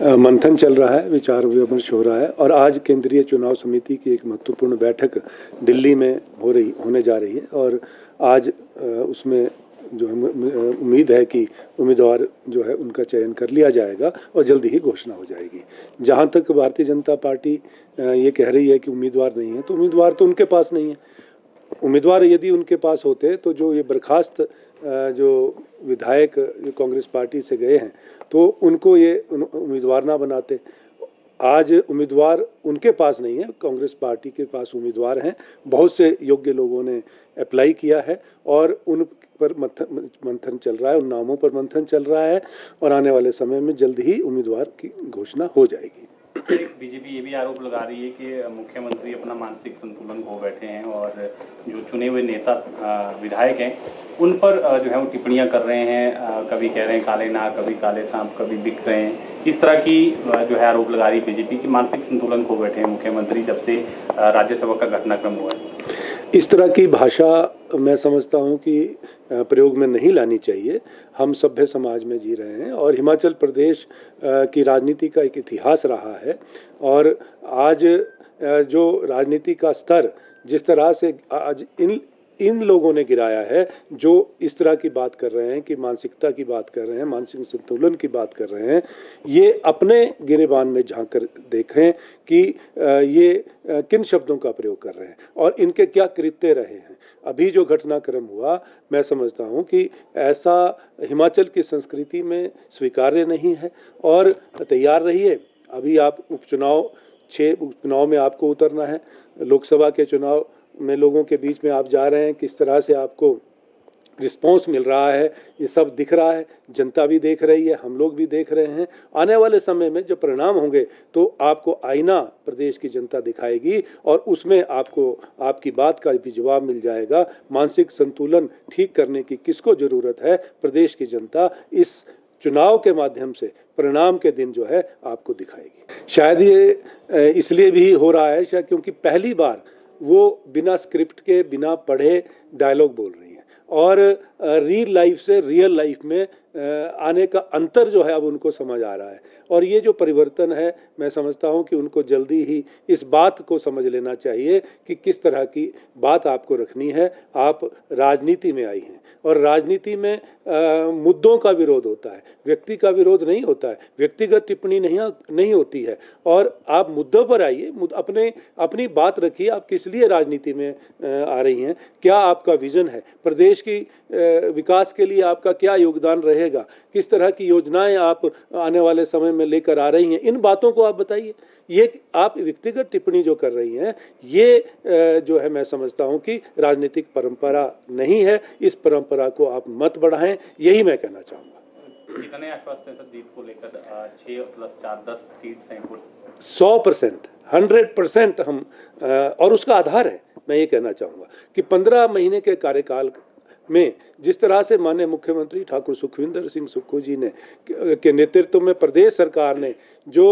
मंथन चल रहा है, विचार विमर्श हो रहा है और आज केंद्रीय चुनाव समिति की एक महत्वपूर्ण बैठक दिल्ली में होने जा रही है और आज उसमें जो है उम्मीद है कि उम्मीदवार जो है उनका चयन कर लिया जाएगा और जल्दी ही घोषणा हो जाएगी। जहां तक भारतीय जनता पार्टी ये कह रही है कि उम्मीदवार नहीं है, तो उम्मीदवार तो उनके पास नहीं है। उम्मीदवार यदि उनके पास होते तो जो ये बर्खास्त जो विधायक जो कांग्रेस पार्टी से गए हैं तो उनको ये उम्मीदवार ना बनाते। आज उम्मीदवार उनके पास नहीं है, कांग्रेस पार्टी के पास उम्मीदवार हैं। बहुत से योग्य लोगों ने अप्लाई किया है और उन पर मंथन चल रहा है, उन नामों पर मंथन चल रहा है और आने वाले समय में जल्द ही उम्मीदवार की घोषणा हो जाएगी। बीजेपी ये भी आरोप लगा रही है कि मुख्यमंत्री अपना मानसिक संतुलन खो बैठे हैं और जो चुने हुए नेता विधायक हैं उन पर जो है वो टिप्पणियां कर रहे हैं। कभी कह रहे हैं काले नाग, कभी काले सांप, कभी बिक रहे हैं। इस तरह की जो है आरोप लगा रही है बीजेपी कि मानसिक संतुलन खो बैठे हैं मुख्यमंत्री जब से राज्यसभा का घटनाक्रम हुआ है। इस तरह की भाषा मैं समझता हूं कि प्रयोग में नहीं लानी चाहिए। हम सभ्य समाज में जी रहे हैं और हिमाचल प्रदेश की राजनीति का एक इतिहास रहा है और आज जो राजनीति का स्तर जिस तरह से आज इन लोगों ने गिराया है, जो इस तरह की बात कर रहे हैं कि मानसिकता की बात कर रहे हैं, मानसिक संतुलन की बात कर रहे हैं, ये अपने गिरेबान में झांक कर देखें कि ये किन शब्दों का प्रयोग कर रहे हैं और इनके क्या कृत्य रहे हैं। अभी जो घटनाक्रम हुआ, मैं समझता हूँ कि ऐसा हिमाचल की संस्कृति में स्वीकार्य नहीं है और तैयार रहिए। अभी आप छह उपचुनाव में आपको उतरना है। लोकसभा के चुनाव में लोगों के बीच में आप जा रहे हैं, किस तरह से आपको रिस्पॉन्स मिल रहा है ये सब दिख रहा है। जनता भी देख रही है, हम लोग भी देख रहे हैं। आने वाले समय में जब परिणाम होंगे तो आपको आईना प्रदेश की जनता दिखाएगी और उसमें आपको आपकी बात का भी जवाब मिल जाएगा। मानसिक संतुलन ठीक करने की किसको ज़रूरत है, प्रदेश की जनता इस चुनाव के माध्यम से परिणाम के दिन जो है आपको दिखाएगी। शायद ये इसलिए भी हो रहा है शायद क्योंकि पहली बार वो बिना स्क्रिप्ट के, बिना पढ़े डायलॉग बोल रही हैं और रियल लाइफ से रियल लाइफ में आने का अंतर जो है अब उनको समझ आ रहा है। और ये जो परिवर्तन है, मैं समझता हूँ कि उनको जल्दी ही इस बात को समझ लेना चाहिए कि किस तरह की बात आपको रखनी है। आप राजनीति में आई हैं और राजनीति में मुद्दों का विरोध होता है, व्यक्ति का विरोध नहीं होता है, व्यक्तिगत टिप्पणी नहीं होती है। और आप मुद्दों पर आइए, अपनी बात रखिए। आप किस लिए राजनीति में आ रही हैं, क्या आपका विजन है, प्रदेश की विकास के लिए आपका क्या योगदान रहेगा, किस तरह की योजनाएं आप आने वाले समय में लेकर आ रही हैं, इन बातों को आप बताइए। ये आप व्यक्तिगत टिप्पणी जो कर रही हैं, ये जो है मैं समझता हूं कि राजनीतिक परंपरा नहीं है। इस परंपरा को आप मत बढ़ाएं, यही मैं कहना चाहूँगा। कितने आश्वस्त हैं सर जीत को लेकर? 6 + 4 10 सीट्स हैं। 100%, 100% हम और उसका आधार है, मैं ये कहना चाहूँगा कि 15 महीने के कार्यकाल में जिस तरह से माननीय मुख्यमंत्री ठाकुर सुखविंदर सिंह सुक्खू जी ने के नेतृत्व में प्रदेश सरकार ने जो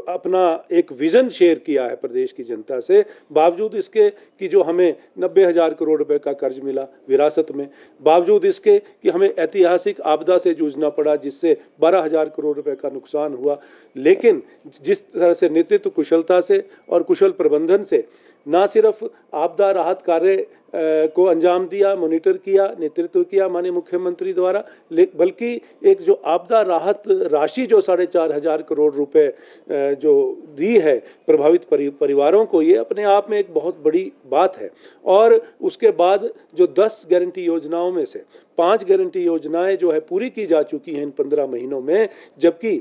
अपना एक विज़न शेयर किया है प्रदेश की जनता से, बावजूद इसके कि जो हमें 90,000 करोड़ रुपए का कर्ज मिला विरासत में, बावजूद इसके कि हमें ऐतिहासिक आपदा से जूझना पड़ा जिससे 12,000 करोड़ रुपए का नुकसान हुआ, लेकिन जिस तरह से नेतृत्व कुशलता से और कुशल प्रबंधन से ना सिर्फ आपदा राहत कार्य को अंजाम दिया, मॉनिटर किया, नेतृत्व किया माननीय मुख्यमंत्री द्वारा, बल्कि एक जो आपदा राहत राशि जो 4,500 करोड़ रुपए जो दी है प्रभावित परिवारों को, ये अपने आप में एक बहुत बड़ी बात है। और उसके बाद जो 10 गारंटी योजनाओं में से 5 गारंटी योजनाएं जो है पूरी की जा चुकी हैं इन 15 महीनों में, जबकि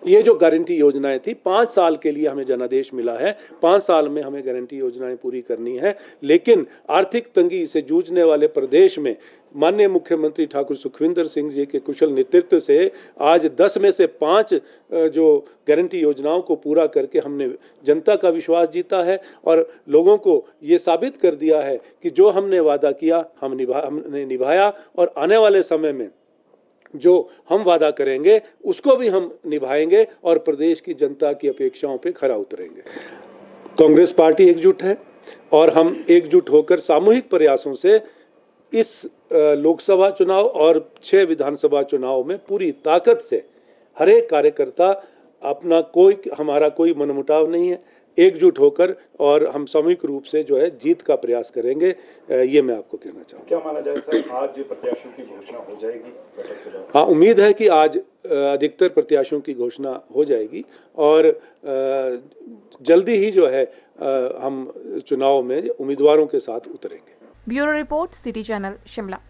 ये जो गारंटी योजनाएं थी 5 साल के लिए हमें जनादेश मिला है, 5 साल में हमें गारंटी योजनाएं पूरी करनी है। लेकिन आर्थिक तंगी से जूझने वाले प्रदेश में माननीय मुख्यमंत्री ठाकुर सुखविंदर सिंह जी के कुशल नेतृत्व से आज 10 में से 5 जो गारंटी योजनाओं को पूरा करके हमने जनता का विश्वास जीता है और लोगों को ये साबित कर दिया है कि जो हमने वादा किया हमने निभाया और आने वाले समय में जो हम वादा करेंगे उसको भी हम निभाएंगे और प्रदेश की जनता की अपेक्षाओं पे खरा उतरेंगे। कांग्रेस पार्टी एकजुट है और हम एकजुट होकर सामूहिक प्रयासों से इस लोकसभा चुनाव और 6 विधानसभा चुनाव में पूरी ताकत से हर एक कार्यकर्ता हमारा कोई मनमुटाव नहीं है, एकजुट होकर और हम सामूहिक रूप से जो है जीत का प्रयास करेंगे, ये मैं आपको कहना चाहूँगा। क्या माना जाए सर, आज प्रत्याशियों की घोषणा हो जाएगी? हाँ, उम्मीद है कि आज अधिकतर प्रत्याशियों की घोषणा हो जाएगी और जल्दी ही जो है हम चुनाव में उम्मीदवारों के साथ उतरेंगे। Bureau report, city channel, Shimla.